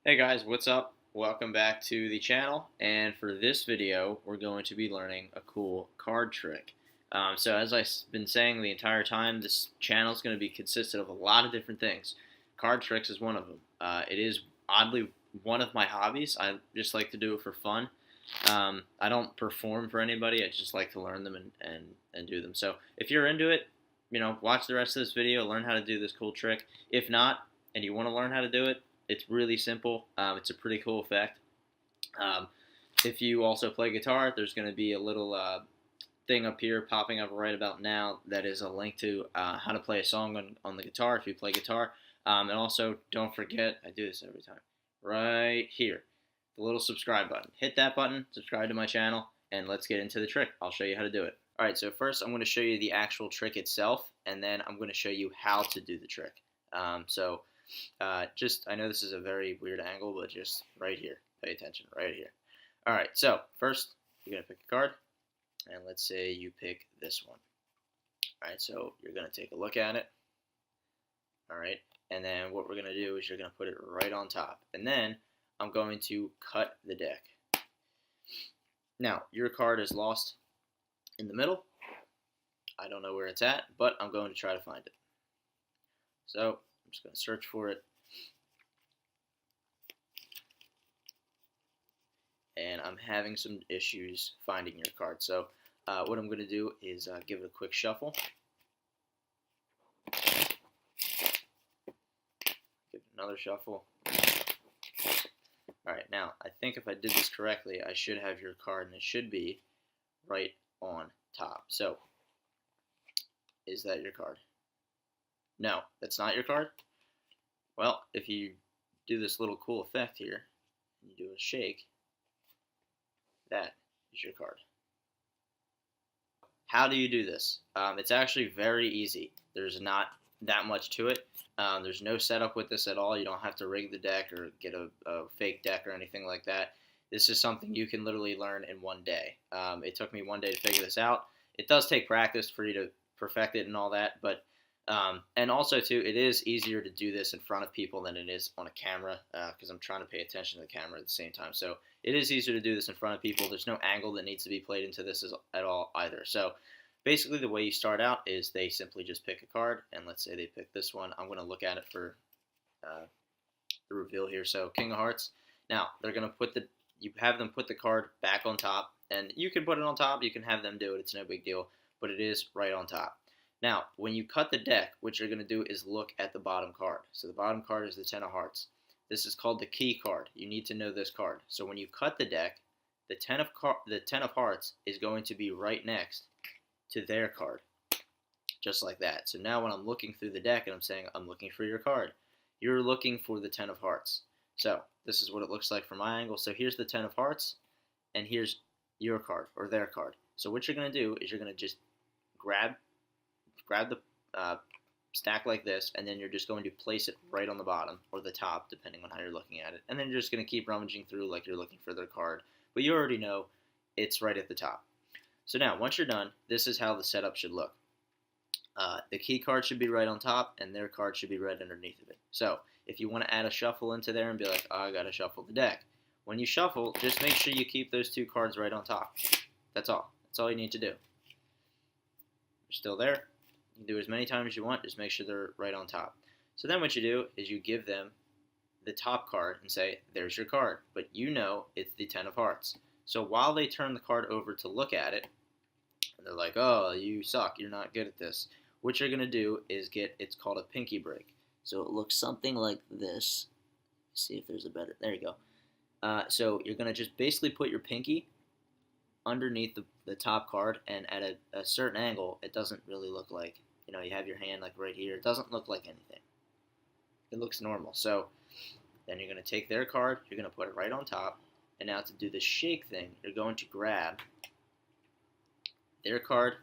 Hey guys, what's up? Welcome back to the channel, and for this video we're going to be learning a cool card trick. So as I've been saying the entire time, this channel is going to be consisted of a lot of different things. Card tricks is one of them. It is oddly one of my hobbies. I just like to do it for fun. I don't perform for anybody, I just like to learn them and do them. So if you're into it, watch the rest of this video, learn how to do this cool trick. If not, and you want to learn how to do it, it's really simple. It's a pretty cool effect. Um, if you also play guitar, there's going to be a little thing up here popping up right about now that is a link to how to play a song on the guitar if you play guitar. And also, don't forget, I do this every time, right here, the little subscribe button. Hit that button, subscribe to my channel, and let's get into the trick. I'll show you how to do it. Alright, so first I'm going to show you the actual trick itself, and then I'm going to show you how to do the trick. I know this is a very weird angle, but just right here. Pay attention, right here. Alright, so first you're going to pick a card, and let's say you pick this one. Alright, so you're going to take a look at it. Alright, and then what we're going to do is you're going to put it right on top. And then I'm going to cut the deck. Now, your card is lost in the middle. I don't know where it's at, but I'm going to try to find it. So I'm just going to search for it. And I'm having some issues finding your card. So what I'm going to do is give it a quick shuffle. Give it another shuffle. Alright, now I think if I did this correctly, I should have your card, and it should be right on top. So, is that your card? No, that's not your card? Well, if you do this little cool effect here, and you do a shake, that is your card. How do you do this? It's actually very easy. There's not that much to it. There's no setup with this at all. You don't have to rig the deck or get a fake deck or anything like that. This is something you can literally learn in one day. It took me one day to figure this out. It does take practice for you to perfect it and all that, but and also too, it is easier to do this in front of people than it is on a camera because I'm trying to pay attention to the camera at the same time. So it is easier to do this in front of people. There's no angle that needs to be played into this at all either. So basically the way you start out is they simply just pick a card, and let's say they pick this one. I'm going to look at it for the reveal here. So King of Hearts. Now they're going to you have them put the card back on top, and you can put it on top, you can have them do it, it's no big deal, but it is right on top. Now, when you cut the deck, what you're going to do is look at the bottom card. So the bottom card is the Ten of Hearts. This is called the key card. You need to know this card. So when you cut the deck, the Ten of Hearts is going to be right next to their card, just like that. So now when I'm looking through the deck and I'm saying I'm looking for your card, you're looking for the Ten of Hearts. So this is what it looks like from my angle. So here's the Ten of Hearts, and here's your card or their card. So what you're going to do is you're going to just grab the stack like this, and then you're just going to place it right on the bottom or the top, depending on how you're looking at it. And then you're just going to keep rummaging through like you're looking for their card, but you already know it's right at the top. So now, once you're done, this is how the setup should look. The key card should be right on top, and their card should be right underneath of it. So if you want to add a shuffle into there and be like, oh, I got to shuffle the deck. When you shuffle, just make sure you keep those two cards right on top. That's all. That's all you need to do. They're still there. You can do as many times as you want, just make sure they're right on top. So then what you do is you give them the top card and say, there's your card, but you know it's the Ten of Hearts. So while they turn the card over to look at it, and they're like, oh, you suck, you're not good at this, what you're going to do is it's called a pinky break. So it looks something like this. Let's see if there's a better, there you go. So you're going to just basically put your pinky underneath the top card, and at a certain angle, it doesn't really look like, you have your hand like right here. It doesn't look like anything. It looks normal. So then you're going to take their card, you're going to put it right on top, and now to do the shake thing, you're going to grab their card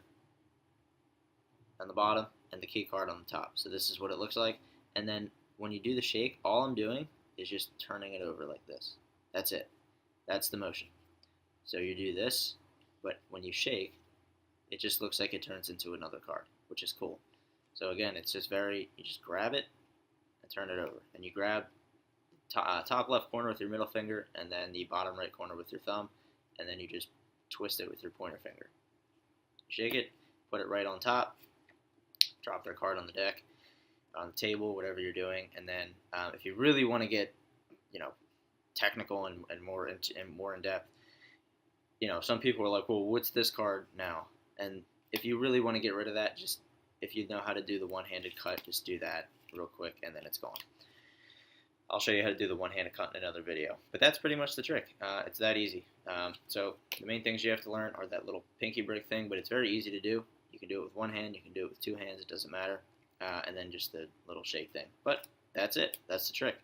on the bottom and the key card on the top. So this is what it looks like. And then when you do the shake, all I'm doing is just turning it over like this. That's it. That's the motion. So you do this, but when you shake, it just looks like it turns into another card, which is cool. So again, it's just you just grab it and turn it over. And you grab top left corner with your middle finger, and then the bottom right corner with your thumb, and then you just twist it with your pointer finger. Shake it, put it right on top, drop their card on the deck, on the table, whatever you're doing, and then if you really want to get, technical and more in depth, some people are like, well, what's this card now? And if you really want to get rid of that, just if you know how to do the one-handed cut, just do that real quick, and then it's gone. I'll show you how to do the one-handed cut in another video. But that's pretty much the trick. It's that easy. So the main things you have to learn are that little pinky break thing, but it's very easy to do. You can do it with one hand, you can do it with two hands, it doesn't matter. And then just the little shake thing. But that's it. That's the trick.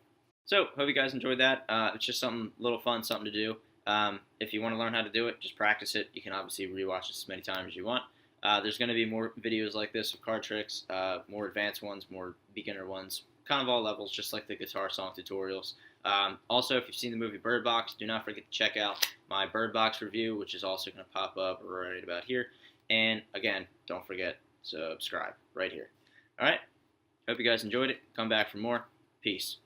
So, hope you guys enjoyed that. It's just something little fun, something to do. If you want to learn how to do it, just practice it. You can obviously rewatch this as many times as you want. There's going to be more videos like this of card tricks, more advanced ones, more beginner ones, kind of all levels, just like the guitar song tutorials. Also, if you've seen the movie Bird Box, do not forget to check out my Bird Box review, which is also going to pop up right about here. And again, don't forget, subscribe right here. All right? Hope you guys enjoyed it. Come back for more. Peace.